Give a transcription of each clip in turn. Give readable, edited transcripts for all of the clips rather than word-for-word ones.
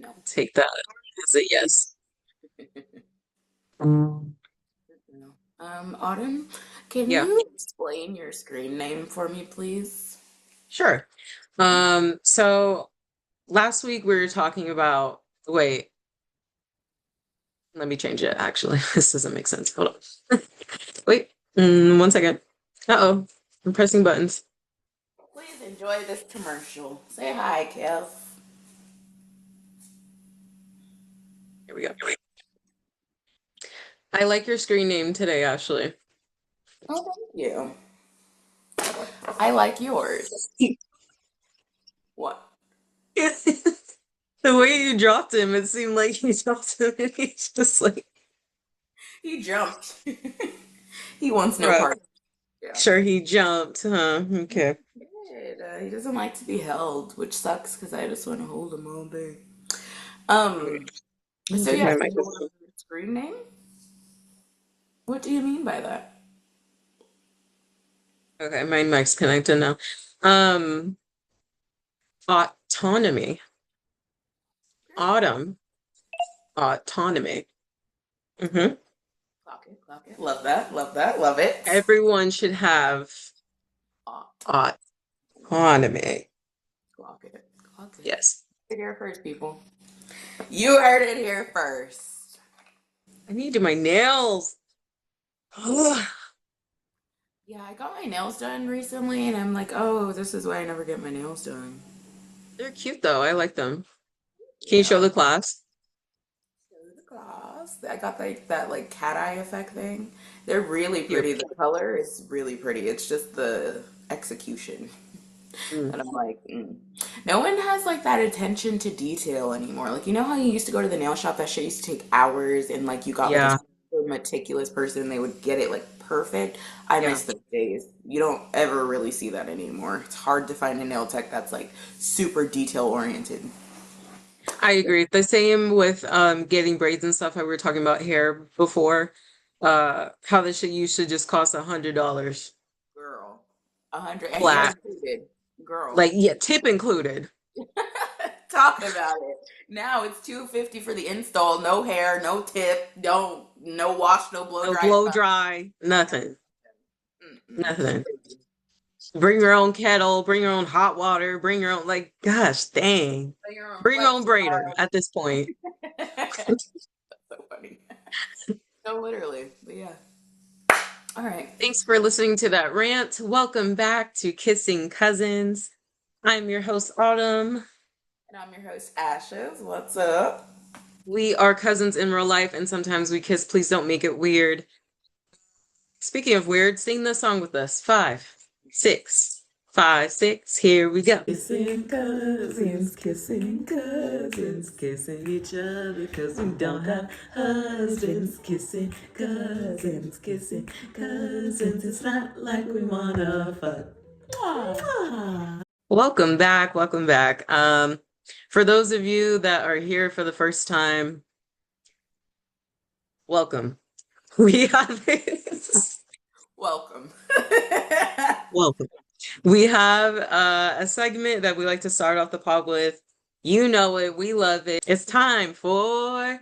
No. Take that as a yes. Mm. No. Autumn, can Yeah, you explain your screen name for me, please? sure. So last week we were talking about, wait, let me change it actually. This doesn't make sense. Hold on. Wait, 1 second. Uh-oh, I'm pressing buttons. Please enjoy this commercial. Say hi, Kev. Here we go. I like your screen name today, Ashley. Oh, thank you. I like yours. What? The way you dropped him, it seemed like you dropped him and he's just like, He jumped. He wants no bruh. part. Yeah. Sure, he jumped, huh? Okay. Good. He doesn't like to be held, which sucks because I just want to hold him all day. Wait, Um, I don't so think yeah, my so mic is your screen name? What do you mean by that? okay. My mic's connected now. Um, Autonomy. Autumn. Autonomy. Hmm. Clock it, clock it. Love that, love that, love it. Everyone should have Clock autonomy. clock it, clock it. Yes. Heard it here first, people. You heard it here first. I need to do my nails. Ugh. Yeah, I got my nails done recently, and I'm like, oh, this is why I never get my nails done. They're cute though. I like them. Can you show Yeah. the class? Go to the class. I got like that like cat eye effect thing. They're really Cute. pretty. The color is really pretty. It's just the execution. Mm. And I'm like, no one has like that attention to detail anymore. Like, you know how you used to go to the nail shop, that shit used to take hours and like you got like a Yeah. super meticulous person, they would get it like perfect. I Yeah. miss those days. You don't ever really see that anymore. It's hard to find a nail tech that's like super detail oriented. I agree. The same with getting braids and stuff. How we were talking about hair before. How this shit used to just cost $100 Girl, 100 and hair flat. included. Girl, Like, yeah, tip included. talk about it. Now it's 250 for the install. No hair, no tip, no wash, no blow No dry. blow dry, nothing. Mm-mm. Nothing. Bring your own kettle, bring your own hot water, bring your own, like, gosh, dang. So your own Bring your own flex braider at this point. so funny. So literally, but yeah. All right. Thanks for listening to that rant. Welcome back to Kissing Cousins. I'm your host, Autumn. And I'm your host, Ashes. What's up? We are cousins in real life, and sometimes we kiss. Please don't make it weird. Speaking of weird, sing the song with us. 5, 6, 5, 6. Here we go. Kissing each other because we don't have husbands. Cousins. It's not like we wanna fuck. Welcome back. Welcome back. For those of you that are here for the first time, welcome. We have Welcome. welcome. We have a segment that we like to start off the pod with. You know it. We love it. It's time for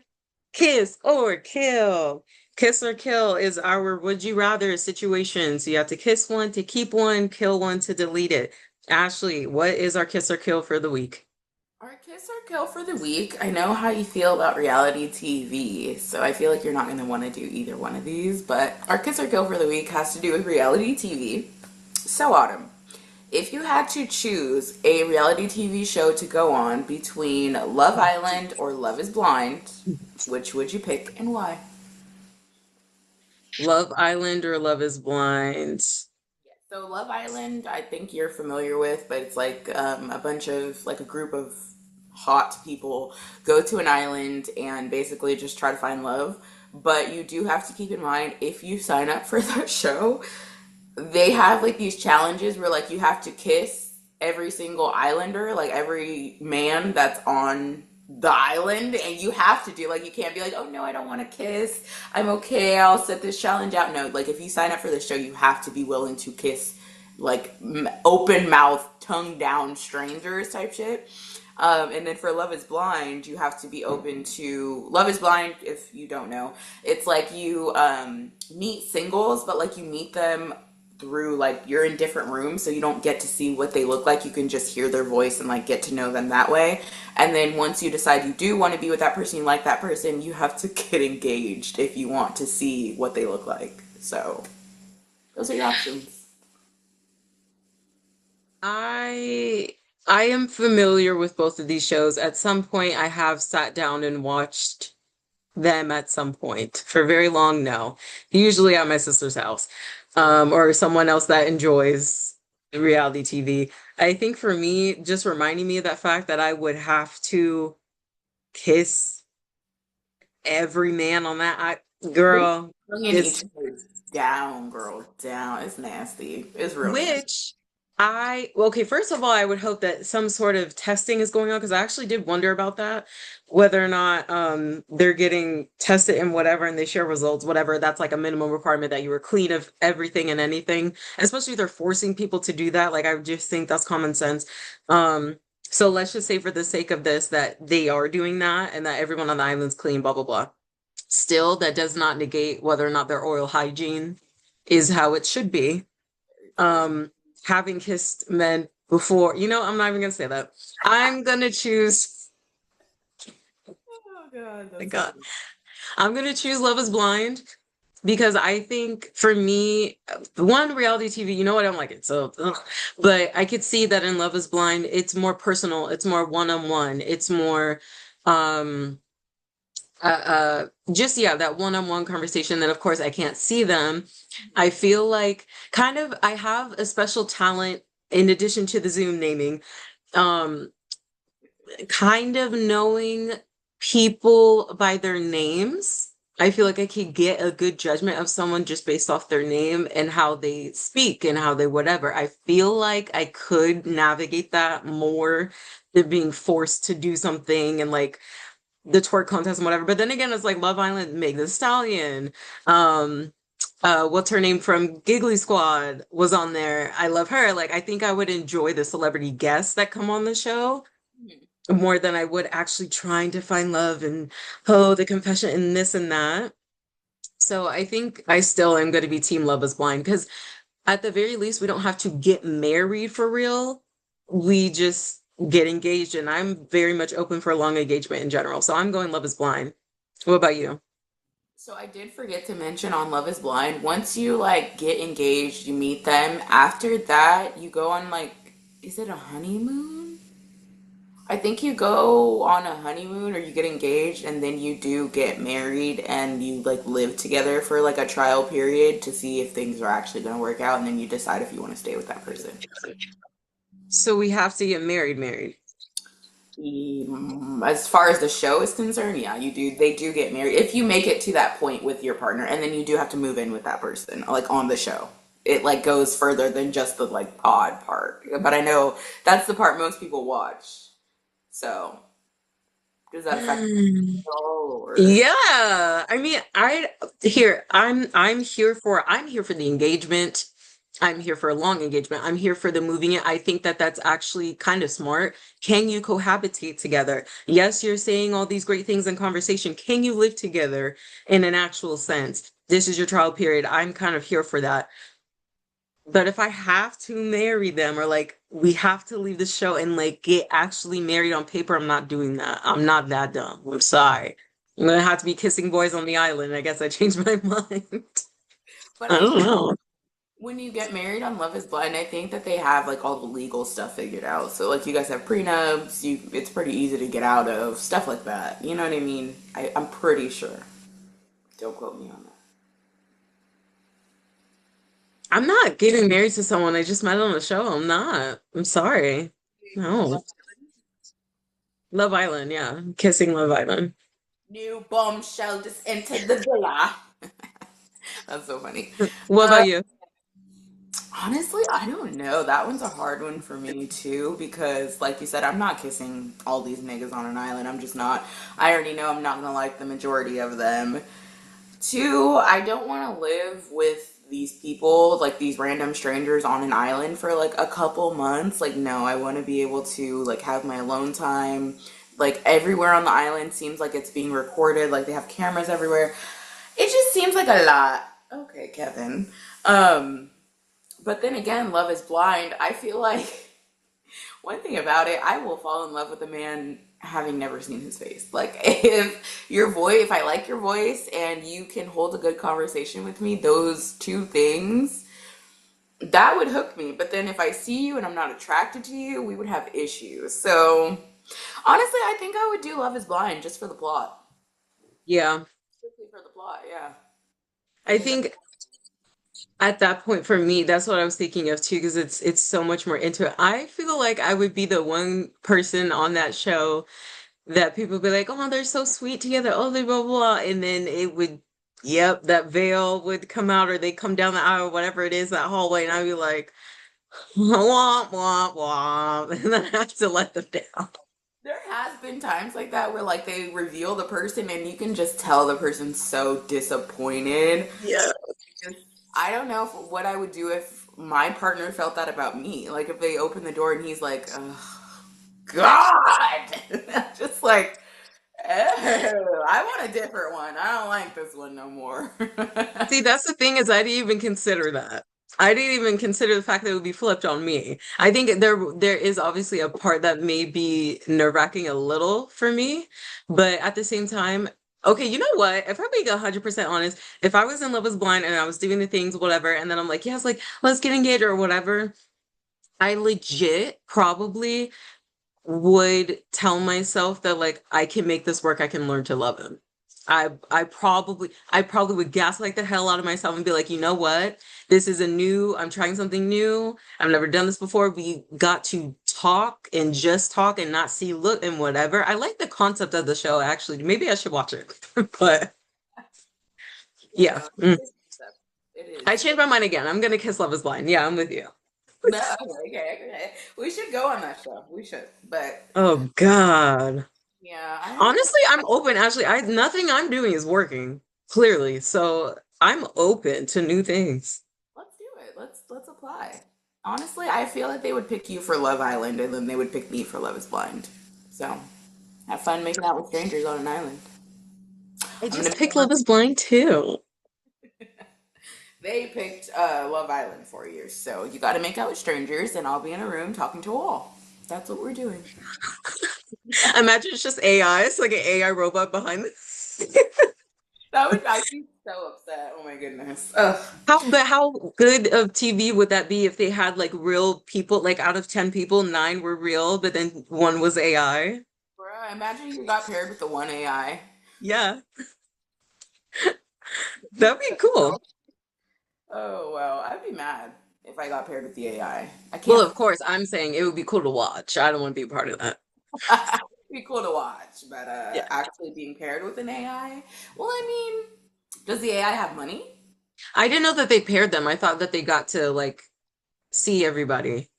Kiss or Kill. Kiss or kill is our would you rather situation. So you have to kiss one to keep one, kill one to delete it. Ashley, what is our kiss or kill for the week? Our kiss or kill for the week. I know how you feel about reality TV, so I feel like you're not going to want to do either one of these, but our kiss or kill for the week has to do with reality TV. So, Autumn, if you had to choose a reality TV show to go on between Love Island or Love is Blind, which would you pick and why? Love Island or Love is Blind? So Love Island, I think you're familiar with, but it's like a bunch of like a group of hot people go to an island and basically just try to find love. But you do have to keep in mind if you sign up for that show, they have like these challenges where like you have to kiss every single islander, like every man that's on the island, and you have to do like you can't be like, oh no, I don't want to kiss. I'm okay. I'll set this challenge out. No, like if you sign up for this show, you have to be willing to kiss like open mouth, tongue down strangers type shit. And then for Love is Blind, you have to be open to Love is Blind. If you don't know, it's like you meet singles, but like you meet them through like you're in different rooms, so you don't get to see what they look like. You can just hear their voice and like get to know them that way. And then once you decide you do want to be with that person, you like that person, you have to get engaged if you want to see what they look like. So those are your options. I I am familiar with both of these shows. At some point, I have sat down and watched them at some point. For very long, no. Usually at my sister's house, or someone else that enjoys reality TV. I think for me, just reminding me of that fact that I would have to kiss every man on that girl, Bringing each it's other down, girl, down. It's nasty. It's real nasty. which well, okay, first of all, I would hope that some sort of testing is going on because I actually did wonder about that, whether or not they're getting tested and whatever and they share results, whatever, that's like a minimum requirement that you were clean of everything and anything, especially if they're forcing people to do that. Like I just think that's common sense. So let's just say for the sake of this that they are doing that and that everyone on the island's clean, blah blah blah. Still, that does not negate whether or not their oral hygiene is how it should be. um Having kissed men before, I'm not even gonna say that. I'm gonna choose Oh God, my that's so god funny. I'm gonna choose Love is Blind because I think for me, one, reality TV, I don't like it, so ugh. But I could see that in Love is Blind it's more personal, it's more one-on-one, it's more um just, yeah, that one-on-one conversation that of course I can't see them. I feel like kind of I have a special talent in addition to the Zoom naming, um kind of knowing people by their names. I feel like I could get a good judgment of someone just based off their name and how they speak and how they whatever. I feel like I could navigate that more than being forced to do something and like the twerk contest and whatever. But then again, it's like Love Island, Meg the Stallion. Um, what's her name from Giggly Squad was on there. I love her. Like, I think I would enjoy the celebrity guests that come on the show Mhm. more than I would actually trying to find love and oh, the confession and this and that. So I think I still am going to be Team Love is Blind because at the very least, we don't have to get married for real. We just get engaged, and I'm very much open for long engagement in general. So I'm going Love is Blind. What about you? So I did forget to mention on Love is Blind, once you like get engaged, you meet them, after that you go on like, is it a honeymoon? I think you go on a honeymoon or you get engaged and then you do get married and you like live together for like a trial period to see if things are actually going to work out and then you decide if you want to stay with that person. So we have to get married, married. As far as the show is concerned, yeah, you do. They do get married if you make it to that point with your partner, and then you do have to move in with that person, like on the show. It like goes further than just the like odd part. But I know that's the part most people watch. So does that affect Mm. you at all, or? Yeah. I mean, I'm here for the engagement. I'm here for a long engagement. I'm here for the moving it. I think that that's actually kind of smart. Can you cohabitate together? Yes, you're saying all these great things in conversation. Can you live together in an actual sense? This is your trial period. I'm kind of here for that. But if I have to marry them or like we have to leave the show and like get actually married on paper, I'm not doing that. I'm not that dumb. I'm sorry. I'm gonna have to be kissing boys on the island. I guess I changed my mind. But I I don't think know. when you get married on Love Is Blind, I think that they have like all the legal stuff figured out. So like you guys have prenups, it's pretty easy to get out of stuff like that. You know what I mean? I'm pretty sure. Don't quote me on that. I'm not getting married to someone I just met on a show. I'm not. I'm sorry. No. Love Island, yeah. Kissing Love Island. New bombshell just entered the villa. That's so funny. What Uh, about you? Honestly, I don't know. That one's a hard one for me too because, like you said, I'm not kissing all these niggas on an island. I'm just not. I already know I'm not gonna like the majority of them. Two, I don't want to live with these people, like these random strangers on an island for like a couple months. Like, no, I want to be able to like have my alone time. Like everywhere on the island seems like it's being recorded, like they have cameras everywhere. It just seems like a lot. Okay, Kevin. Um, but then again, Love is Blind. I feel like one thing about it, I will fall in love with a man having never seen his face. Like if I like your voice and you can hold a good conversation with me, those two things, that would hook me. But then if I see you and I'm not attracted to you, we would have issues. So honestly, I think I would do Love is Blind just for the plot. Yeah. Strictly for the plot, yeah. I I think think at that point for me, that's what I was thinking of too, because it's so much more intimate. I feel like I would be the one person on that show that people be like, oh, they're so sweet together, oh, they blah, blah, blah. And then it would, yep, that veil would come out, or they come down the aisle, whatever it is, that hallway, and I'd be like, womp, womp, womp. And then I have to let them down. there has been times like that where like they reveal the person and you can just tell the person's so disappointed. Yeah. I don't know what I would do if my partner felt that about me. Like if they open the door and he's like, oh, God, just like, ew, I want a different one. I don't like this one no more. See, that's the thing is I didn't even consider that. I didn't even consider the fact that it would be flipped on me. I think there is obviously a part that may be nerve-wracking a little for me, but at the same time, okay, you know what? If I'm being 100% honest, if I was in Love is Blind and I was doing the things, whatever, and then I'm like, yes, like let's get engaged or whatever, I legit probably would tell myself that like I can make this work, I can learn to love him. I probably would gaslight the hell out of myself and be like, you know what? This is I'm trying something new. I've never done this before. We got to talk and just talk and not see look and whatever. I like the concept of the show actually. Maybe I should watch it. But yeah. Yeah, it I is. changed my mind again. I'm gonna kiss Love is Blind. Yeah, I'm with you. No, okay. We should go on that show. We should. But Oh God. yeah, I don't know. Honestly, I'm open. Actually, I nothing I'm doing is working, clearly. So I'm open to new things. Let's do it. Let's apply. Honestly, I feel like they would pick you for Love Island and then they would pick me for Love is Blind. So have fun making out with strangers on an island. I I'm gonna just be picked Love is Blind too. They picked Love Island for you, so you got to make out with strangers, and I'll be in a room talking to a wall. That's what we're doing. Imagine it's just AI. It's like an AI robot behind this. That would I'd be so upset. Oh my goodness. Ugh. How good of TV would that be if they had like real people, like out of 10 people, 9 were real, but then one was AI? Bruh, imagine you got paired with the one AI. Yeah, that'd be cool. Oh well, I'd be mad if I got paired with the AI. I Well, can't. of course, I'm saying it would be cool to watch. I don't want to be a part of that. It'd be cool to watch, but Yeah. actually being paired with an AI. Well, I mean, does the AI have money? I didn't know that they paired them. I thought that they got to like see everybody.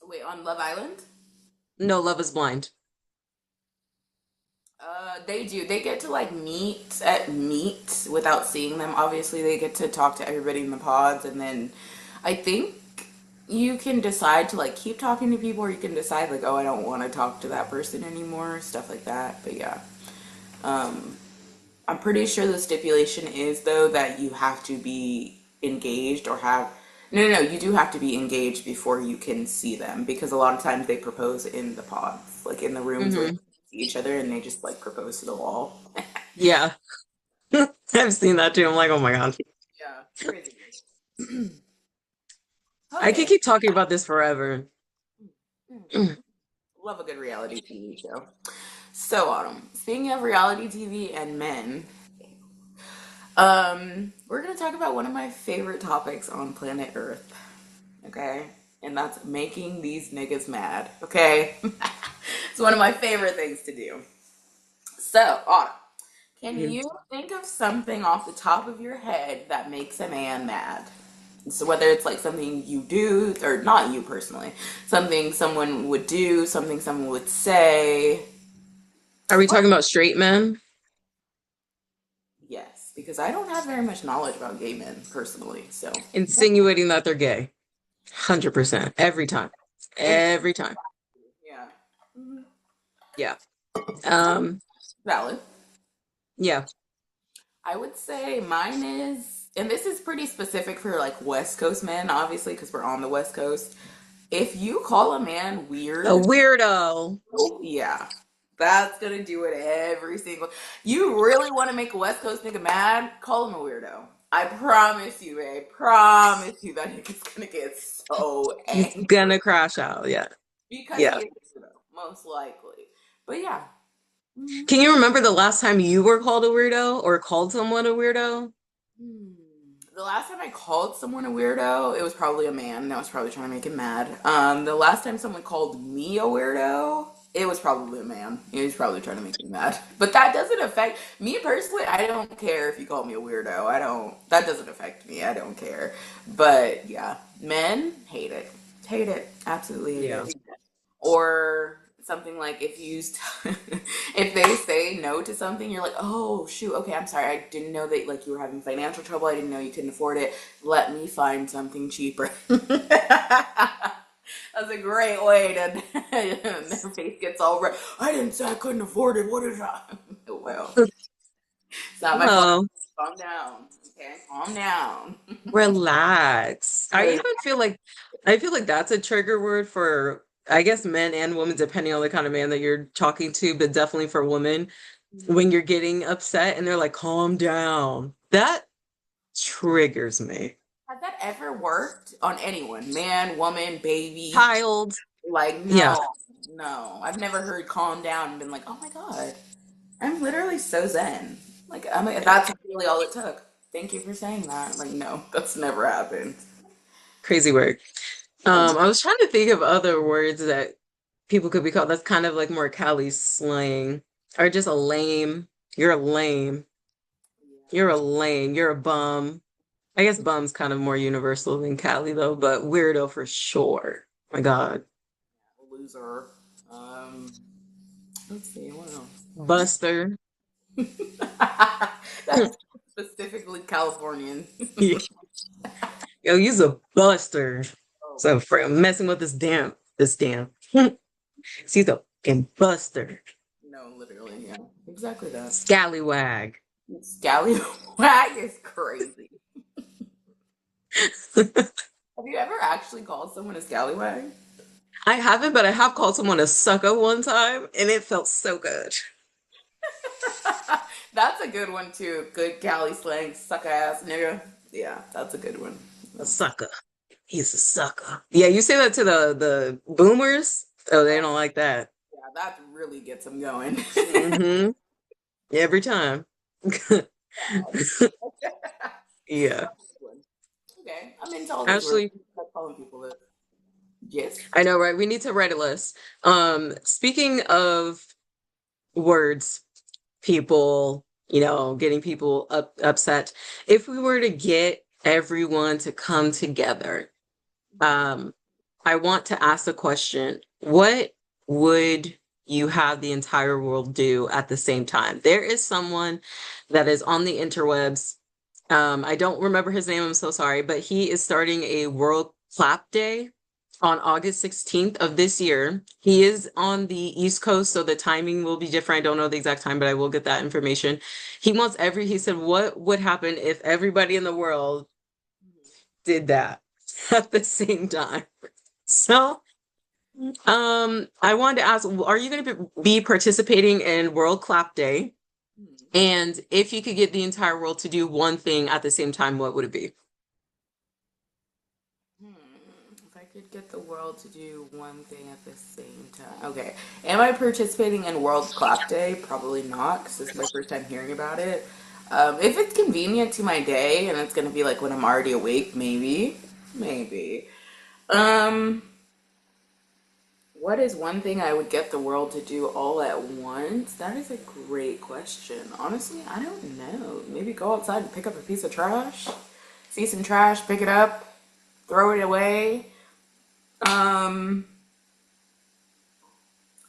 Wait, on Love Island? No, Love is Blind. They do. They get to like meet without seeing them. Obviously, they get to talk to everybody in the pods, and then I think you can decide to like keep talking to people, or you can decide like, oh, I don't want to talk to that person anymore, stuff like that. But yeah, um, I'm pretty sure the stipulation is though that you have to be engaged or have. No, you do have to be engaged before you can see them because a lot of times they propose in the pods, like in the rooms where they Hmm. see each other and they just like propose to the wall. Yeah, I've seen that too. I'm like, oh my God. Yeah, crazy. I could Okay. keep talking about this forever. Love a good reality TV show. So, Autumn, speaking of reality TV and men, we're gonna talk about one of my favorite topics on planet Earth. Okay? And that's making these niggas mad. Okay? It's one of my favorite things to do. So, Autumn, can Mhm. you think of something off the top of your head that makes a man mad? So whether it's like something you do, or not you personally, something someone would do, something someone would say. Are we What? talking about straight men? Yes, because I don't have very much knowledge about gay men personally. So Insinuating that they're gay. 100%. Every time. exactly, Every time. yeah. Mhm. Yeah. Um, Valid. yeah. I would say mine is, and this is pretty specific for like West Coast men, obviously, because we're on the West Coast. If you call a man A weird, weirdo. oh, yeah, that's gonna do it every single. You really want to make a West Coast nigga mad? Call him a weirdo. I promise you, babe. Promise you that nigga's gonna get so He's angry gonna crash out. Yeah. because he Yeah. is a weirdo, most likely. But yeah. Mhm. Can you remember the last time you were called a weirdo or called someone a weirdo? Hmm. The last time I called someone a weirdo, it was probably a man, and I was probably trying to make him mad. The last time someone called me a weirdo, it was probably a man. He was probably trying to make me mad. But that doesn't affect me personally. I don't care if you call me a weirdo. I don't. That doesn't affect me. I don't care. But yeah, men hate it. Hate it. Absolutely hate Yeah. it. Or something like if you if they say no to something, you're like, oh shoot, okay, I'm sorry, I didn't know that like you were having financial trouble, I didn't know you couldn't afford it, let me find something cheaper. That's a great way to their face gets all red. I didn't say I couldn't afford it, what is that? Well, it's not my fault. Oh, Calm down, okay, calm down. relax. I Because even feel like that's a trigger word for I guess men and women, depending on the kind of man that you're talking to, but definitely for women when you're getting upset and they're like, calm down. That triggers me. has that ever worked on anyone? Man, woman, baby? Child. Like, Yeah, no, no. I've never heard calm down and been like, oh my God, I'm literally so zen. Like, I mean, that's really all it took. Thank you for saying that. Like, no, that's never happened. crazy word. Oh, I was trying to think of other words that people could be called. That's kind of like more Cali slang. Or just a lame. You're a lame. You're a lame. You're a bum. I guess bum's kind of more universal than Cali though, but weirdo for sure. My God. yeah. Loser. Um, let's see, what Buster. else? That's specifically Californian. Yo, you's a buster. Oh, So for messing with this damn. She's a fucking buster. no, literally, yeah. Exactly that. Scallywag. Scallywag is crazy. Have you ever actually called someone a scallywag? I haven't, but I have called someone a sucker one time, and it felt so good. That's a good one too. Good Cali slang, suck ass nigga. Yeah, that's a good one. A sucker. He's a sucker. Yeah, you say that to the boomers. Oh, they don't like that. Yeah, that really gets them going. Hmm. Every time. Yeah. Okay, I'm into all these words. Actually, I'm calling people that. Yes. I know, right? We need to write a list. Speaking of words, people, getting people upset. If we were to get everyone to come together, um, I want to ask the question, what would you have the entire world do at the same time? There is someone that is on the interwebs. I don't remember his name, I'm so sorry, but he is starting a World Clap Day on August 16th of this year. He is on the East Coast, so the timing will be different. I don't know the exact time, but I will get that information. He said, what would happen if everybody in the world did that at the same time? So, I wanted to ask, are you going to be participating in World Clap Day? And if you could get the entire world to do one thing at the same time, what would it be? Hmm. If I could get the world to do one thing at the same time. Okay. Am I participating in World Clap Day? Probably not, because this is my first time hearing about it. If it's convenient to my day and it's going to be like when I'm already awake, maybe. Maybe. Um, what is one thing I would get the world to do all at once? That is a great question. Honestly, I don't know. Maybe go outside and pick up a piece of trash. See some trash, pick it up, throw it away. Um,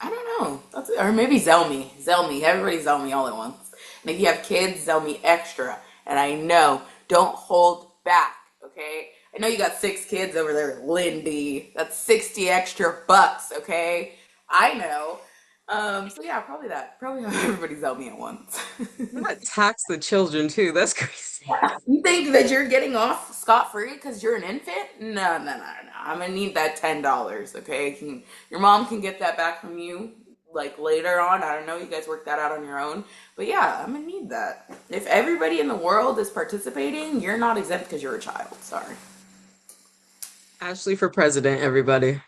I don't know. Or maybe Zell me. Zell me. Everybody Zell me all at once. And if you have kids, Zell me extra. And I know, don't hold back, okay? I know you got 6 kids over there, Lindy. That's 60 extra bucks, okay? I know. So yeah, probably that. Probably have everybody's help me at once. Not tax the children too. That's crazy. You think that you're getting off scot-free because you're an infant? No, no, no, no. I'm gonna need that $10, okay? Your mom can get that back from you like later on. I don't know. You guys work that out on your own. But yeah, I'm gonna need that. If everybody in the world is participating, you're not exempt because you're a child. Sorry. Ashley for president, everybody.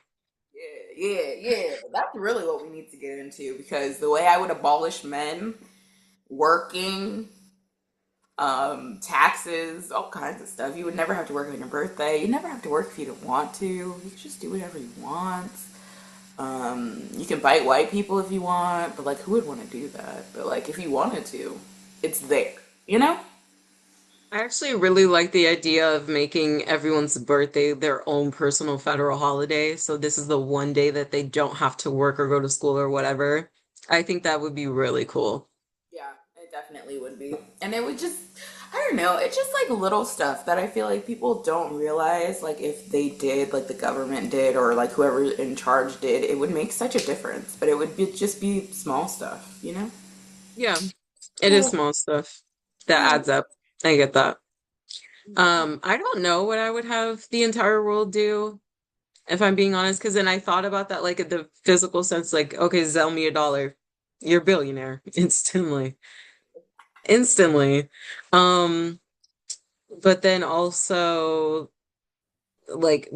Yeah, yeah, yeah. That's really what we need to get into because the way I would abolish men working, taxes, all kinds of stuff. You would never have to work on your birthday. You never have to work if you don't want to. You can just do whatever you want. You can bite white people if you want, but like, who would want to do that? But like, if you wanted to, it's there, you know? I actually really like the idea of making everyone's birthday their own personal federal holiday. So this is the one day that they don't have to work or go to school or whatever. I think that would be really cool. Yeah, it definitely would be. And it would just, I don't know, it's just like little stuff that I feel like people don't realize, like if they did, like the government did, or like whoever in charge did, it would make such a difference. But it would be, just be small stuff, you know? Yeah, it is Yeah. small stuff that Yeah. adds up. I get that. I don't know what I would have the entire world do, if I'm being honest, because then I thought about that like in the physical sense, like, okay, sell me $1. You're a billionaire instantly. Instantly. Um, but then also like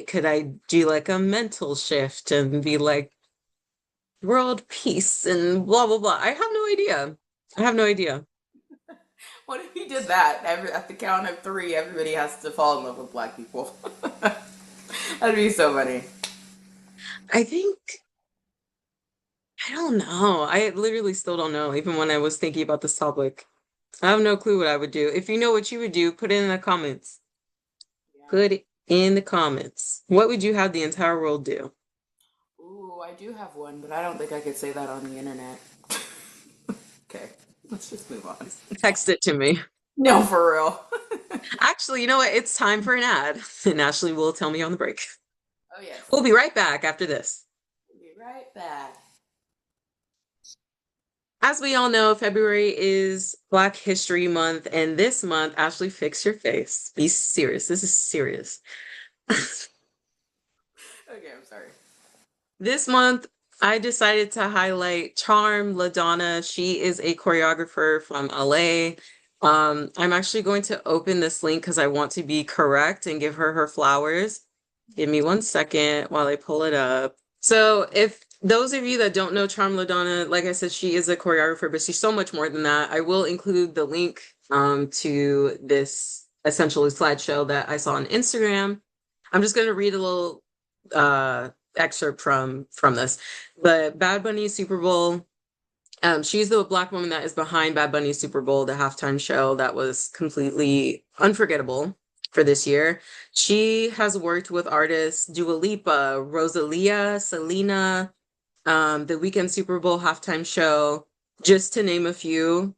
could I do like a mental shift and be like world peace and blah blah blah. I have no idea. I have no idea. What if you did that? At the count of three, everybody has to fall in love with black people. That'd be so funny. I think I don't know. I literally still don't know, even when I was thinking about this topic. I have no clue what I would do. If you know what you would do, put it in the comments. Yeah. Put it in the comments. What would you have the entire world do? Ooh, I do have one, but I don't think I could say that on the internet. Okay, let's just move on. Text it to me. No, for real. Actually, you know what? It's time for an ad, and Ashley will tell me on the break. Oh, yes. We'll be right back after this. We'll be right back. As we all know, February is Black History Month, and this month, Ashley, fix your face. Be serious. This is serious. Okay, I'm sorry. This month, I decided to highlight Charm LaDonna. She is a choreographer from LA. I'm actually going to open this link because I want to be correct and give her her flowers. Give me 1 second while I pull it up. So if those of you that don't know Charm LaDonna, like I said, she is a choreographer, but she's so much more than that. I will include the link to this essentially slideshow that I saw on Instagram. I'm just going to read a little excerpt from this. But Bad Bunny Super Bowl. She's the Black woman that is behind Bad Bunny's Super Bowl, the halftime show that was completely unforgettable for this year. She has worked with artists Dua Lipa, Rosalia, Selena, the Weekend Super Bowl halftime show, just to name a few.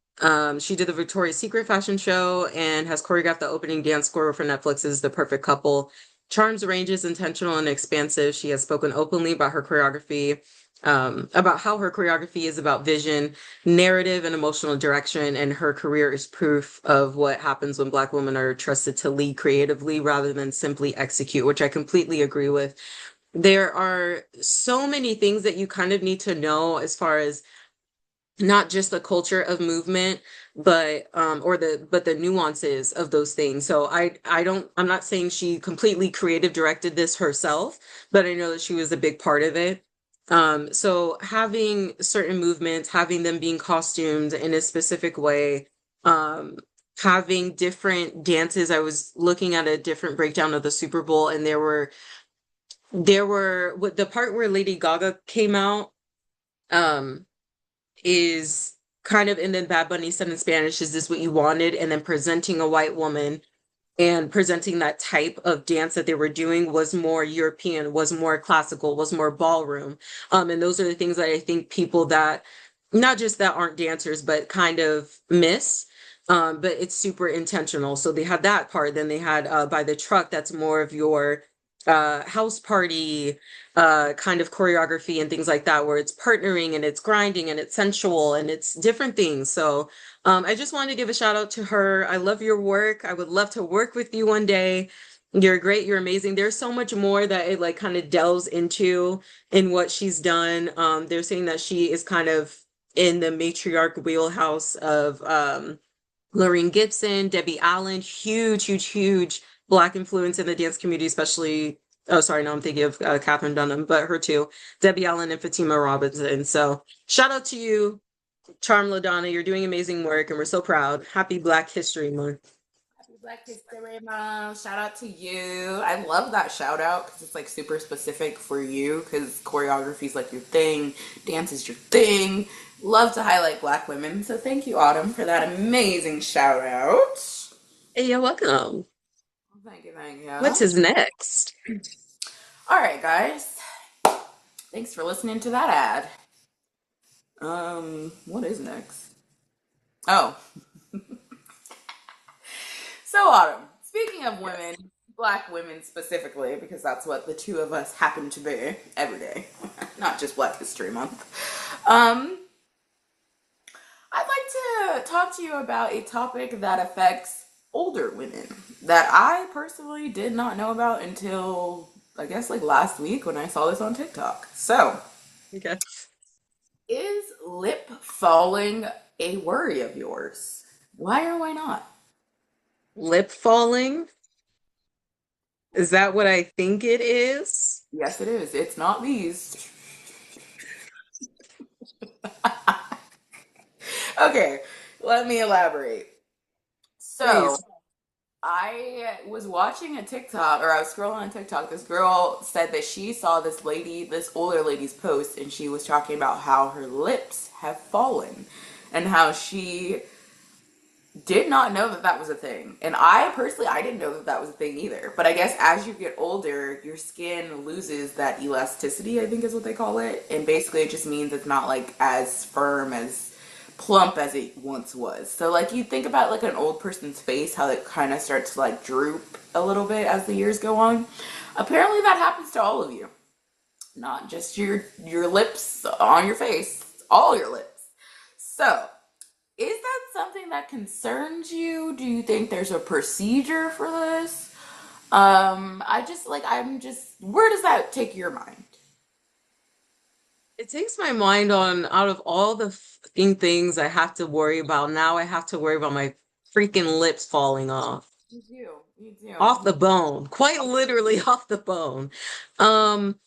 She did the Victoria's Secret fashion show and has choreographed the opening dance score for Netflix's The Perfect Couple. Charm's range is intentional and expansive. She has spoken openly about her choreography, about how her choreography is about vision, narrative, and emotional direction, and her career is proof of what happens when Black women are trusted to lead creatively rather than simply execute, which I completely agree with. There are so many things that you kind of need to know as far as not just the culture of movement, but the nuances of those things. So I'm not saying she completely creative directed this herself, but I know that she was a big part of it. So having certain movements, having them being costumed in a specific way, um, having different dances. I was looking at a different breakdown of the Super Bowl, and there were with the part where Lady Gaga came out, um, is kind of, and then Bad Bunny said in Spanish, "Is this what you wanted?" And then presenting a white woman and presenting that type of dance that they were doing was more European, was more classical, was more ballroom. And those are the things that I think people that not just that aren't dancers, but kind of miss. but it's super intentional. So they had that part. Then they had by the truck, that's more of your house party kind of choreography and things like that, where it's partnering and it's grinding and it's sensual and it's different things. So I just wanted to give a shout out to her. I love your work. I would love to work with you one day. You're great. You're amazing. There's so much more that it like kind of delves into in what she's done. They're saying that she is kind of in the matriarch wheelhouse of Lorraine Gibson, Debbie Allen, huge, huge, huge Black influence in the dance community, especially. Oh, sorry, no, I'm thinking of Catherine Dunham, but her too, Debbie Allen and Fatima Robinson. So shout out to you, Charm LaDonna. You're doing amazing work, and we're so proud. Happy Black History Month. Happy Black History Month. Shout out to you. I love that shout out because it's like super specific for you because choreography is like your thing, dance is your thing. Love to highlight Black women. So thank you, Autumn, for that amazing shout out. Hey, you're welcome. Thank you, thank you. What's his next? All right, guys. Thanks for listening to that ad. What is next? Oh, so Autumn. Speaking of women, Black women specifically, because that's what the two of us happen to be every day, not just Black History Month. Um, I'd like to talk to you about a topic that affects older women that I personally did not know about until I guess like last week when I saw this on TikTok. So, Okay. is lip falling a worry of yours? Why or why not? Lip falling? Is that what I think it is? Yes, it is. It's not these. Okay, let me elaborate. So, Please. I was watching a TikTok, or I was scrolling on TikTok. This girl said that she saw this lady, this older lady's post, and she was talking about how her lips have fallen and how she did not know that that was a thing. And I personally, I didn't know that that was a thing either. But I guess as you get older, your skin loses that elasticity, I think is what they call it. And basically, it just means it's not like as firm as plump as it once was. So like you think about like an old person's face, how it kind of starts to like droop a little bit as the years go on. Apparently that happens to all of you. Not just your lips on your face, all your lips. So, is that something that concerns you? Do you think there's a procedure for this? I'm just where does that take your mind? It takes my mind on out of all the fucking things I have to worry about, now I have to worry about my freaking lips falling off. You do. You Off do. the bone. Quite literally off the bone. Um,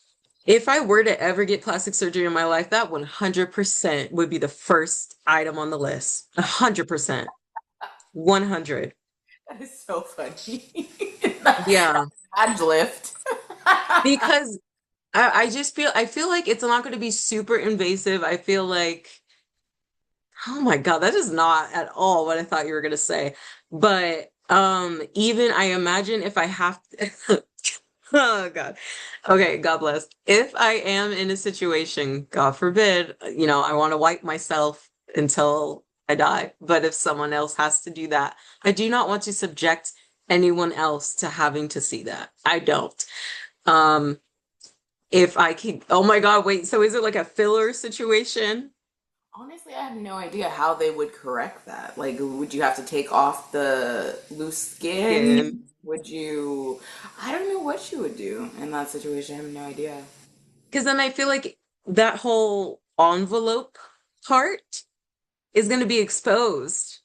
if I were to ever get plastic surgery in my life, that 100% would be the first item on the list. 100%. 100. That is so funny. Yeah. Ad lift. Because I just I feel like it's not going to be super invasive. I feel like, oh my God, that is not at all what I thought you were going to say. But even I imagine if I have to, oh God. Okay, God bless. If I am in a situation, God forbid, I want to wipe myself until I die. But if someone else has to do that, I do not want to subject anyone else to having to see that. I don't. Um, if I keep, oh my God, wait, so is it like a filler situation? Honestly, I have no idea how they would correct that. Like, would you have to take off the loose Again. skin? Would you? I don't know what you would do in that situation. I have no idea. Because then I feel like that whole envelope part is going to be exposed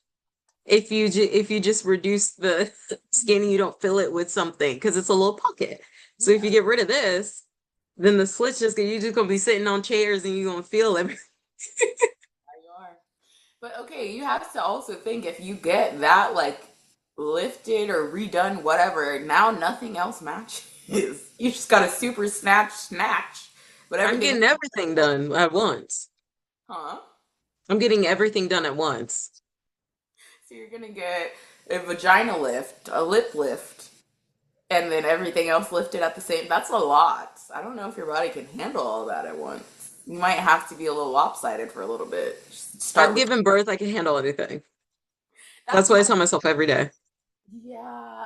if if you just reduce the skin and you don't fill it with something because it's a little pocket. So if you Yeah, get rid of this, then the slit's you're just gonna be sitting on chairs and you're gonna feel everything. you are. But okay, you have to also think if you get that like lifted or redone, whatever, now nothing else matches. You just got a super snatch, but I'm everything, getting everything done at once. huh? I'm getting everything done at once. So you're gonna get a vagina lift, a lip lift, and then everything else lifted at the same. That's a lot. I don't know if your body can handle all that at once. You might have to be a little lopsided for a little bit. Just start I've with. given birth, I can handle anything. That's That's what I my, tell myself every day. yeah,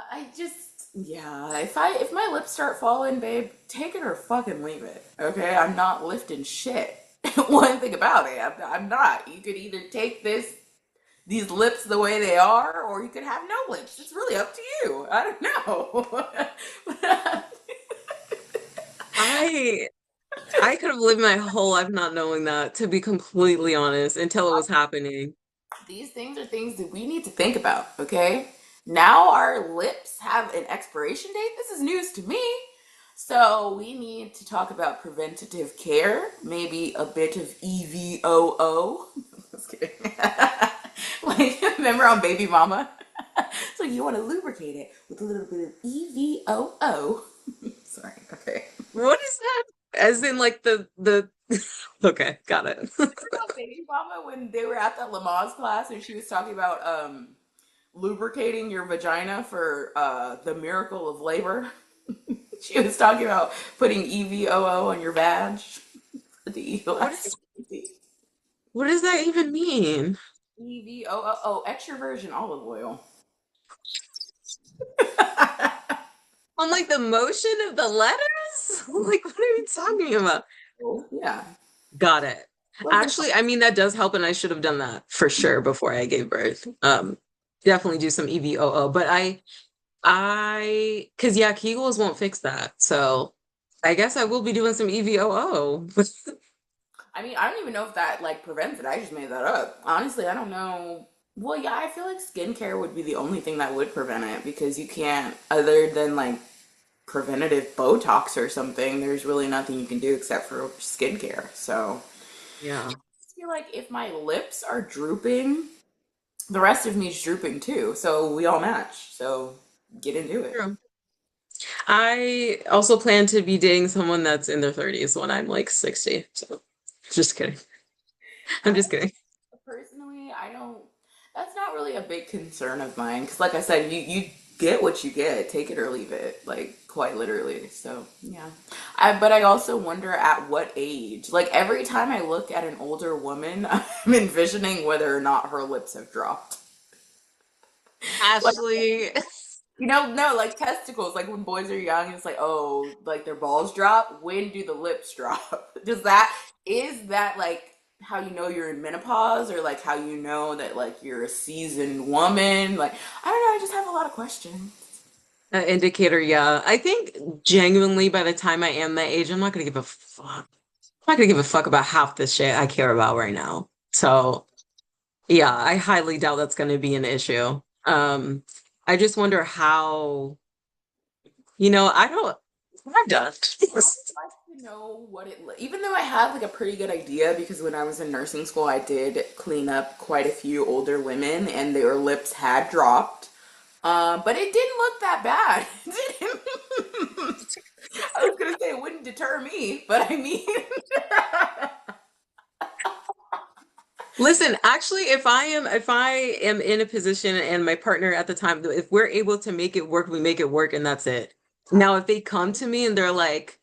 yeah, if my lips start falling, babe, take it or fucking leave it. Okay? I'm not lifting shit. One thing about it, I'm not. You could either take these lips the way they are, or you could have no lips. It's really up to you. I don't know. I I could have lived my whole life not knowing that, to be completely honest, until it was happening. These things are things that we need to think about, okay? Now our lips have an expiration date. This is news to me. So we need to talk about preventative care, maybe a bit of EVOO. Just kidding. Like, remember on Baby Mama? So you want to lubricate it with a little bit of EVOO. Sorry, okay. What is that? As in like the okay, got it. About Baby Mama when they were at that Lamaze class and she was talking about lubricating your vagina for the miracle of labor. She was talking about putting EVOO on your vag. The What is what does that even mean? EVOO, extra virgin olive oil. On like the motion of the letters? Like what are we talking about? Yeah. Got it. Well, good. Actually, I mean that does help and I should have done that for sure before I gave birth. Definitely do some EVOO, but cause yeah, Kegels won't fix that. So I guess I will be doing some EVOO. I mean, I don't even know if that like prevents it. I just made that up. Honestly, I don't know. Well, yeah, I feel like skincare would be the only thing that would prevent it because you can't, other than like preventative Botox or something, there's really nothing you can do except for skincare. So Yeah. I feel like if my lips are drooping, the rest of me is drooping too. So we all match. So get into it. True. I also plan to be dating someone that's in their 30s when I'm like 60. So just kidding. I'm I just kidding. personally, I don't. That's not really a big concern of mine because, like I said, you get what you get. Take it or leave it, like quite literally. So yeah. But I also wonder at what age. Like every time I look at an older woman, I'm envisioning whether or not her lips have dropped. Like Ashley. no, like testicles. Like when boys are young, it's like oh, like their balls drop. When do the lips drop? Is that like how you know you're in menopause, or like how you know that like you're a seasoned woman? Like I don't know. I just have a lot of questions. Indicator, yeah. I think genuinely by the time I am that age, I'm not gonna give a fuck. I'm not gonna give a fuck about half the shit I care about right now. So yeah, I highly doubt that's gonna be an issue. I just wonder how, I don't I'm done. I would like to know what even though I have like a pretty good idea because when I was in nursing school, I did clean up quite a few older women and their lips had dropped. But it didn't look that bad. It didn't. I was gonna say it wouldn't deter me, but I mean, Listen, actually, if I am in a position and my partner at the time, if we're able to make it work, we make it work and that's it. Now, if they come to me and they're like,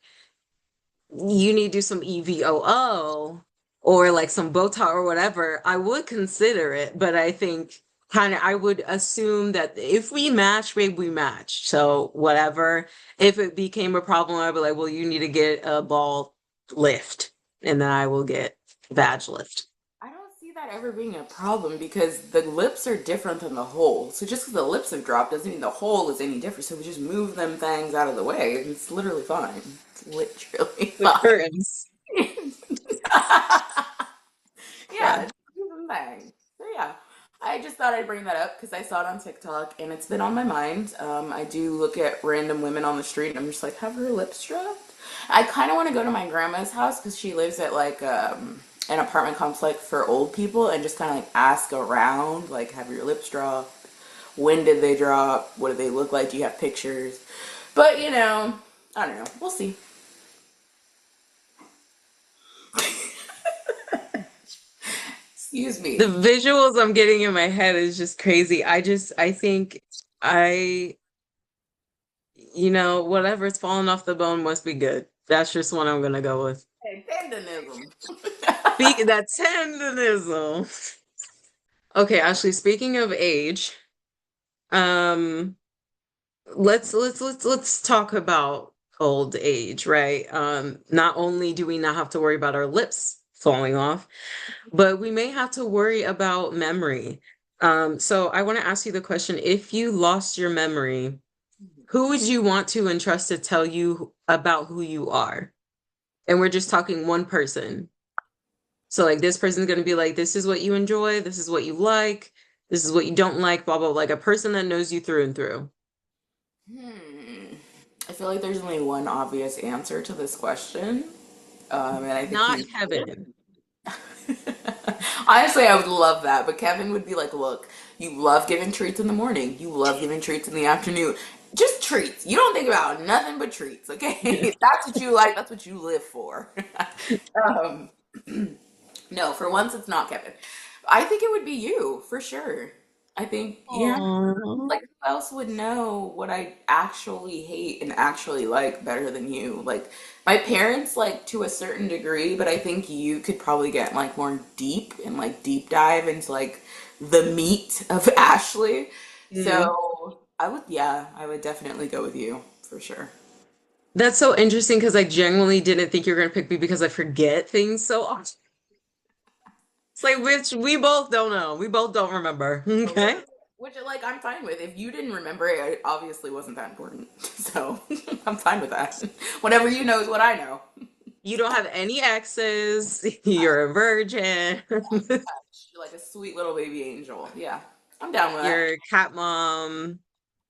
you need to do some EVOO or like some Botox or whatever, I would consider it. But I think kind of I would assume that if we match, babe, we match. So whatever. If it became a problem, I'd be like, well, you need to get a ball lift, and then I will get vag lift. I don't see that ever being a problem because the lips are different than the hole. So just because the lips have dropped doesn't mean the hole is any different. So we just move them things out of the way. It's literally fine. It's literally The fine. curtains. Yeah, Yeah. it's a different thing. So yeah, I just thought I'd bring that up because I saw it on TikTok and it's been on my mind. I do look at random women on the street and I'm just like, have her lips dropped? I kind of want to go to my grandma's house because she lives at like an apartment complex for old people and just kind of like ask around, like, have your lips dropped? When did they drop? What do they look like? Do you have pictures? But I don't know. We'll see. Excuse The me. visuals I'm getting in my head is just crazy. I think I, whatever's falling off the bone must be good. That's just what I'm gonna go with. Hey, tendonism. Speak that tendenism. Okay, Ashley, speaking of age, um, let's talk about old age, right? Not only do we not have to worry about our lips falling off, but we may have to worry about memory. So I want to ask you the question, if you lost your memory, who would you want to entrust to tell you about who you are? And we're just talking one person. So like this person's going to be like, this is what you enjoy, this is what you like, this is what you don't like, blah, blah, like a person that knows you through and through. Hmm. I feel like there's only one obvious answer to this question. And I think Not he's Kevin. honestly, I would love that. But Kevin would be like, look, you love giving treats in the morning. You love giving treats in the afternoon. Just treats. You don't think about nothing but treats, okay? That's what you like. That's what you live for. um, no, for once, it's not Kevin. I think it would be you, for sure. I think, yeah. Aww. Like, who else would know what I actually hate and actually like better than you? Like, my parents, like, to a certain degree, but I think you could probably get, like, more deep and, like, deep dive into, like, the meat of Ashley. Mm. So, yeah, I would definitely go with you, for sure. That's so interesting because I genuinely didn't think you were going to pick me because I forget things so often. It's like, which we both don't know. We both don't remember. A little Okay. bit. Which, like, I'm fine with. If you didn't remember it, it obviously wasn't that important. So, I'm fine with that. Whatever you know is what I know. You don't have any exes. You're a virgin. You're like a sweet little baby angel. Yeah, I'm down with that. You're a cat mom.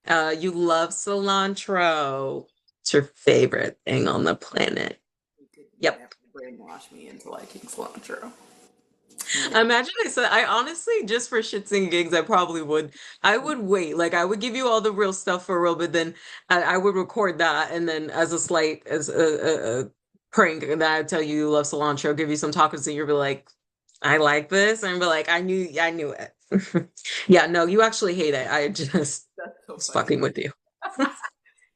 You love cilantro. It's your favorite thing on the planet. You could Yep. never brainwash me into liking cilantro. No. Imagine I said, I honestly, just for shits and gigs, I probably would. I would wait. Like, I would give you all the real stuff for real, but then I would record that. And then, as a slight, as a prank, that I'd tell you you love cilantro, give you some tacos, and you'd be like, I like this. And be like, I knew it. Yeah, no, you actually hate it. I just That's so was funny. fucking with you.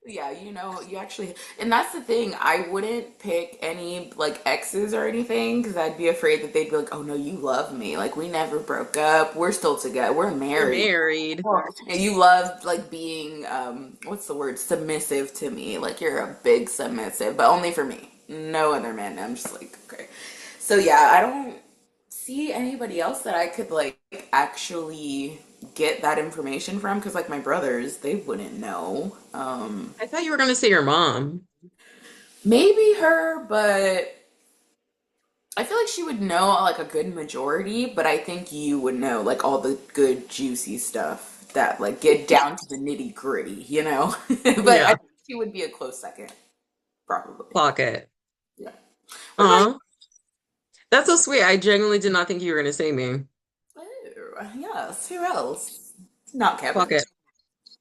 Yeah, you actually, and that's the thing. I wouldn't pick any like exes or anything because I'd be afraid that they'd be like, "Oh no, you love me. Like we never broke up. We're still together. We're We're married. married. And you love like being what's the word? Submissive to me. Like you're a big submissive, but only for me. No other man." I'm just like, okay. So yeah, I don't see anybody else that I could like actually get that information from because like my brothers, they wouldn't know. I thought you were gonna say your mom. Maybe her, but I feel like she would know like a good majority, but I think you would know like all the good juicy stuff that like get down to the nitty gritty, you know? But I Yeah, think she would be a close second, probably. clock it. Yeah. What about Aw, that's so sweet. I genuinely did not think you were gonna say me. you? Oh, yes, who else? Not Clock Kevin. it.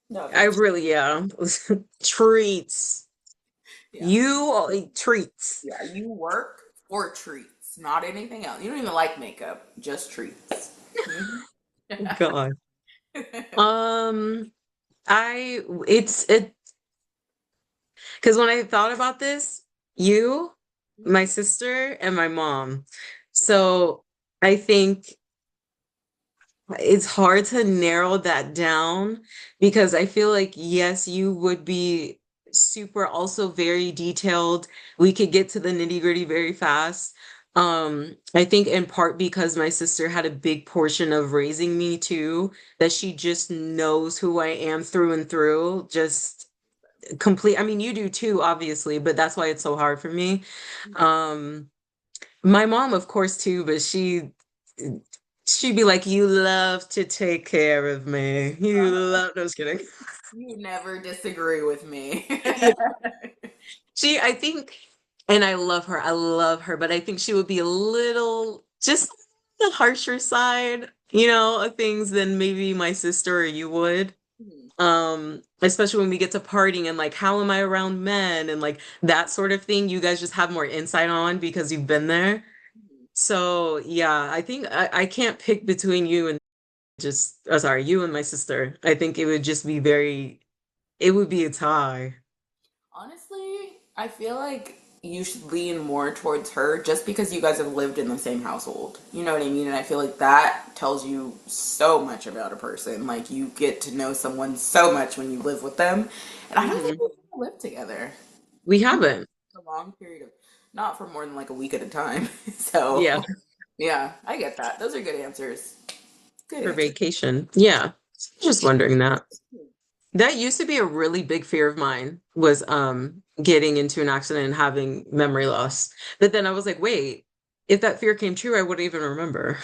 No, I just really, yeah. Treats. yeah. You eat treats. Yeah, you work for treats, not anything else. You don't even like makeup, just treats. Mhm. God. Um, it's it because when I thought about this, you, my sister, and my mom. So I think it's hard to narrow that down because I feel like, yes, you would be super also very detailed. We could get to the nitty-gritty very fast. I think in part because my sister had a big portion of raising me too, that she just knows who I am through and through. Just complete. I mean, you do too, obviously, but that's why it's so hard for me. Um, my mom, of course, too, but she'd be like, "You love to take care of me. You love." No, just kidding. You never disagree with me. Yeah. I think, and I love her. I love her, but I think she would be a little just the harsher side, of things than maybe my sister or you would. Especially when we get to partying and like, how am I around men and like that sort of thing. You guys just have more insight on because you've been there. So yeah, I think I can't pick between you and sorry, you and my sister. I think it would just be it would be a tie. Honestly, I feel like you should lean more towards her just because you guys have lived in the same household. You know what I mean? And I feel like that tells you so much about a person. Like you get to know someone so much when you live with them. And I don't think Hmm. we've ever lived together We haven't. a long period of not for more than like a week at a time. Yeah, So yeah, I get that. Those are good answers. Good for answers. vacation. Yeah. Just wondering that. That used to be a really big fear of mine was getting into an accident and having memory loss. But then I was like, wait, if that fear came true, I wouldn't even remember.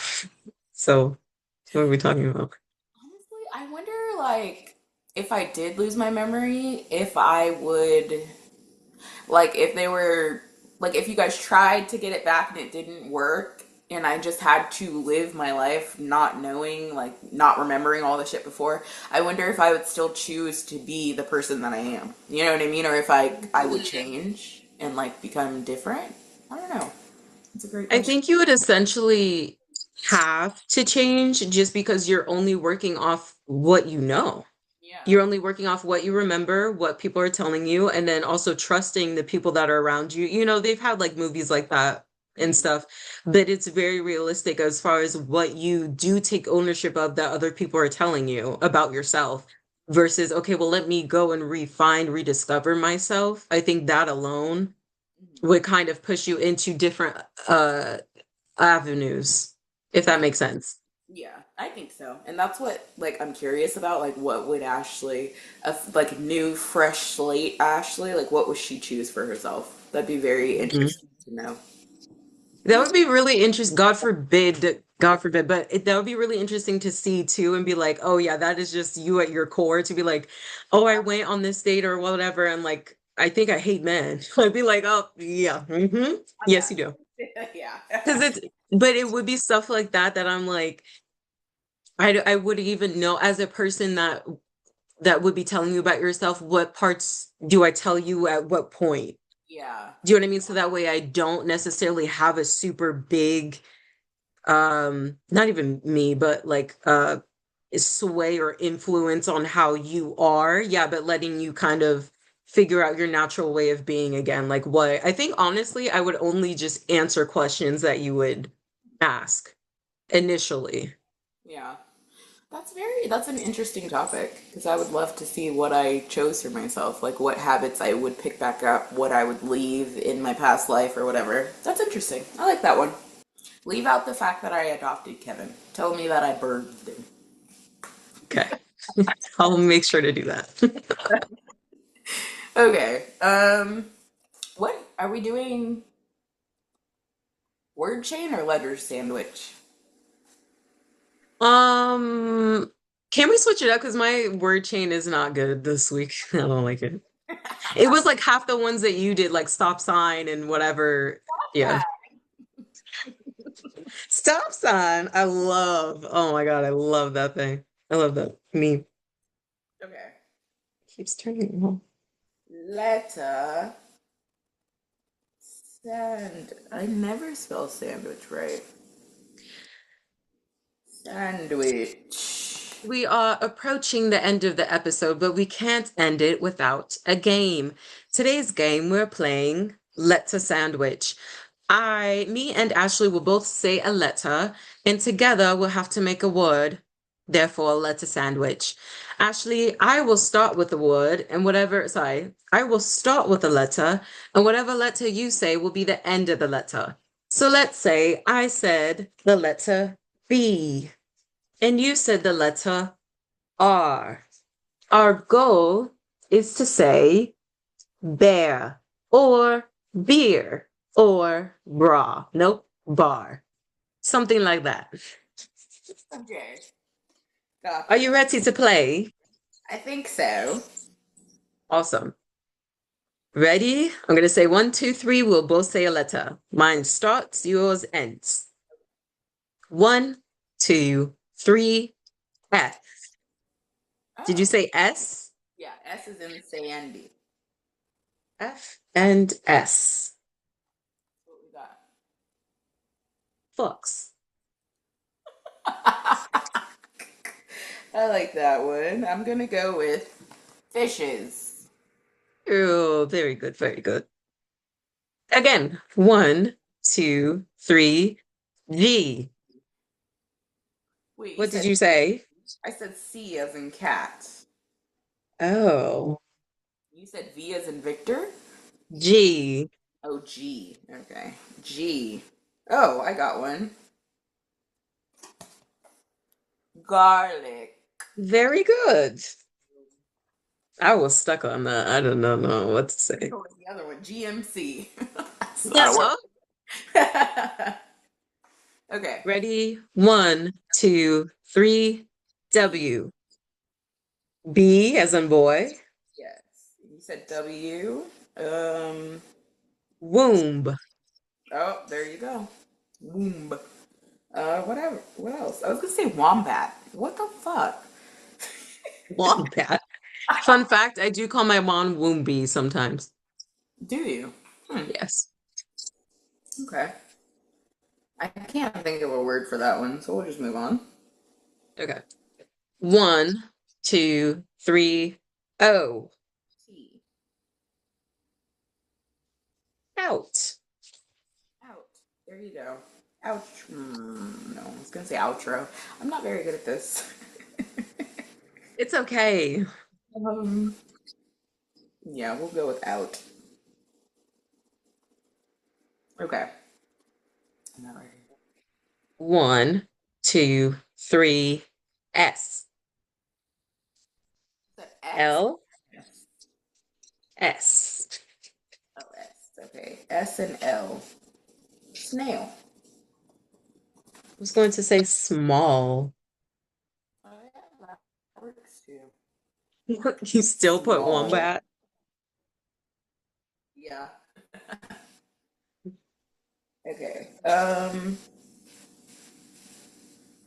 So what are we talking about? Honestly, I wonder like if I did lose my memory, if I would like if they were like if you guys tried to get it back and it didn't work and I just had to live my life not knowing, like not remembering all the shit before, I wonder if I would still choose to be the person that I am. You know what I mean? Or if I would change and like become different. I don't know. It's a great I question. think you would essentially have to change just because you're only working off what you know. Yeah. You're only working off what you remember, what people are telling you, and then also trusting the people that are around you. You know, they've had like movies like that and Mhm. stuff, but it's very realistic as far as what you do take ownership of that other people are telling you about yourself versus, okay, well, let me go and refine, rediscover myself. I think that alone Mhm. would kind of push you into different avenues, if that Yeah. makes sense. Yeah, I think so. And that's what like I'm curious about, like what would Ashley like new fresh slate Ashley, like what would she choose for herself? That'd be very Mhm. interesting to know. That would be really interesting. God forbid, but that would be really interesting to see too and be like, oh yeah, that is just you at your core to be like, oh, I went on this date or whatever, and like, I think I hate men. I'd be like, oh yeah, yes, you do. Yeah. Because but it would be stuff like that that I'm like, I wouldn't even know as a person that would be telling you about yourself, what parts do I tell you at what point? Yeah. Do you know what I mean? So that way I don't necessarily have a super big not even me but like sway or influence on how you are, yeah, but letting you kind of figure out your natural way of being again, like what I think honestly I would only just answer questions that you would ask initially. Yeah. That's an interesting topic because I would love to see what I chose for myself, like what habits I would pick back up, what I would leave in my past life or whatever. That's interesting. I like that one. Leave out the fact that I adopted Kevin. Tell me that I birthed him. Okay. I'll make sure to do that. Okay. What are we doing? Word chain or letter sandwich? um can we switch it up because my word chain is not good this week. I don't like it. It was like half the ones that you did, like stop sign and whatever. Yeah. Stop sign. I love. Oh my God, I love that thing. I love that meme. Okay. Keeps turning on. Letter sand. I never spell sandwich right. Sandwich. We are approaching the end of the episode, but we can't end it without a game. Today's game, we're playing Letter Sandwich. Me and Ashley will both say a letter, and together we'll have to make a word, therefore, a letter sandwich. Ashley, I will start with the word, and I will start with the letter, and whatever letter you say will be the end of the letter. So let's say I said the letter B, and you said the letter R. Our goal is to say bear or beer or bra. Nope, bar. Something like that. Okay. Are Gotcha. you ready to play? I think so. Awesome. Ready? I'm going to say one, two, three. We'll both say a letter. Mine starts, yours ends. One, two, three, F. Did you Oh, say S? yeah. S is in Sandy. F and S. What we got? Fox. I like that one. I'm gonna go with fishes. Oh, very good, very good. Again, 1, 2, 3, G. Wait, you What did said you say? I said C as in cat. Oh, You said V as in Victor? G. Oh, G. Okay. G. Oh, I got one. Garlic. Very good. I was stuck on that. I don't know what to say. What was the other one? GMC. That's not a Yes. Oh, word. Okay. ready? 1, 2, 3, W. B as in boy. Yes. You said W. Um. Womb. Oh, there you go. Womb. Whatever. What else? I was gonna say wombat. What the fuck? Wombat. Fun fact, I do call my mom Woomby sometimes. Do you? Hmm. Yes. Okay. I can't think of a word for that one, so we'll just move on. Okay. 1, 2, 3, O. T. Out. Out. There you go. Ouch. No, I was gonna say outro. I'm not very good at this. It's okay. um. Yeah, we'll go with out. Okay. I'm not ready. 1, 2, 3, S. Is that X? L. Yes. S. Oh, S. Okay. S and L. Snail. I was going to say small. Oh yeah, that works too. You still put Small. wombat? Yeah. Okay.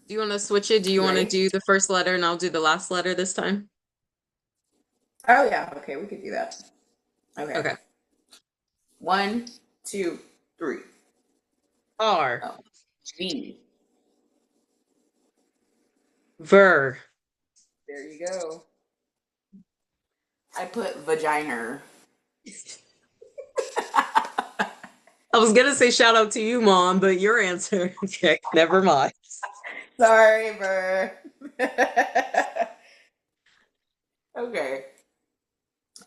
Do you want to switch it? Do you You want to ready? do the first letter and I'll do the last letter this time? Oh yeah. Okay, we could do that. Okay. Okay. 1, 2, 3. R. Oh. V. Ver. There you go. I put vagina. I was gonna say shout out to you, Mom, but your answer. Okay, never mind. Sorry, Burr. Okay.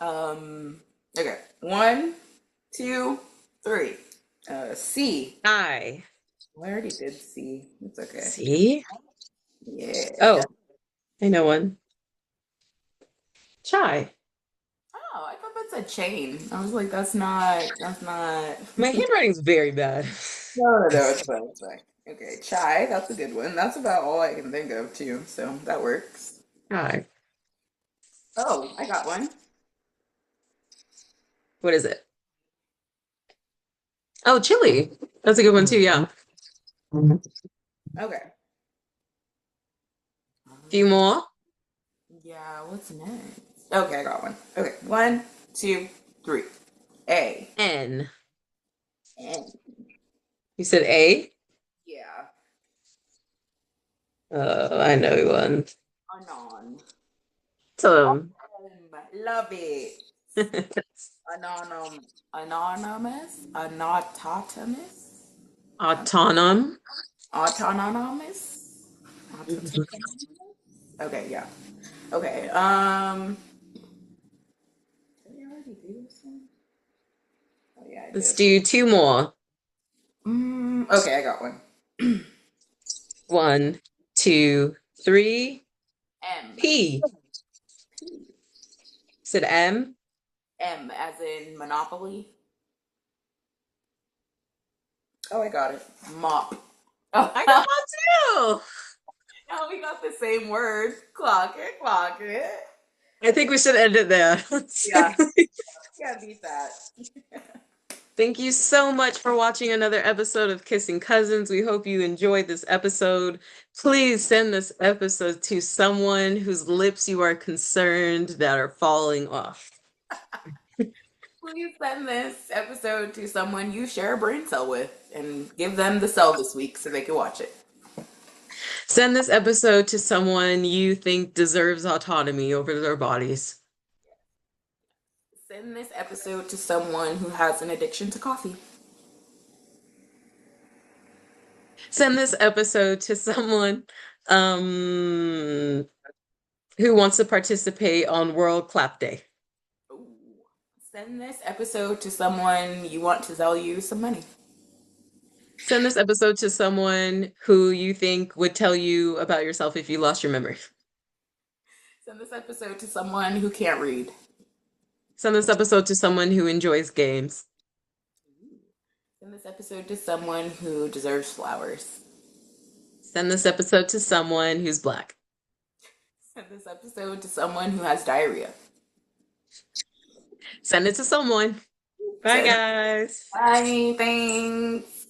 Um. Okay. 1, 2, 3. C. I. Well, I already did C. It's okay. See? Yeah. Oh, I know one. Chai. Oh, I thought that said chain. I was like, that's not. That's not. My handwriting's very bad. No, no, no. It's fine. It's fine. Okay, chai. That's a good one. That's about all I can think of too. So that works. Chai. Oh, I got one. What is it? Oh, chili. That's a good one too, yeah. Okay. Few more. Yeah, what's next? Okay, I got one. Okay, 1, 2, 3. A. N. N. You said A? Yeah. I know one. Anon. So, Love it. Anonym. Anonymous. Anautonomous. autonom. Autonomous. Okay, yeah. Okay. Did we already do this one? Oh yeah, I Let's did. do two more. Okay, I got one. 1, 2, 3. M. P. Said M. M as in Monopoly. Oh, I got it. Mop. I got Oh, one too. now we got the same word. Clock it, clock it. I think we should end it there. Yeah, can't beat that. Thank you so much for watching another episode of Kissing Cousins. We hope you enjoyed this episode. Please send this episode to someone whose lips you are concerned that are falling off. Please send this episode to someone you share a brain cell with and give them the cell this week so they can watch it. Send this episode to someone you think deserves autonomy over their bodies. Send this episode to someone who has an addiction to coffee. Send this episode to someone um, who wants to participate on World Clap Day. Ooh. Send this episode to someone you want to sell you some money. Send this episode to someone who you think would tell you about yourself if you lost your memory. Send this episode to someone who can't read. Send this episode to someone who enjoys games. Send this episode to someone who deserves flowers. Send this episode to someone who's Black. Send this episode to someone who has diarrhea. Send it to someone. Bye, guys. Bye, thanks.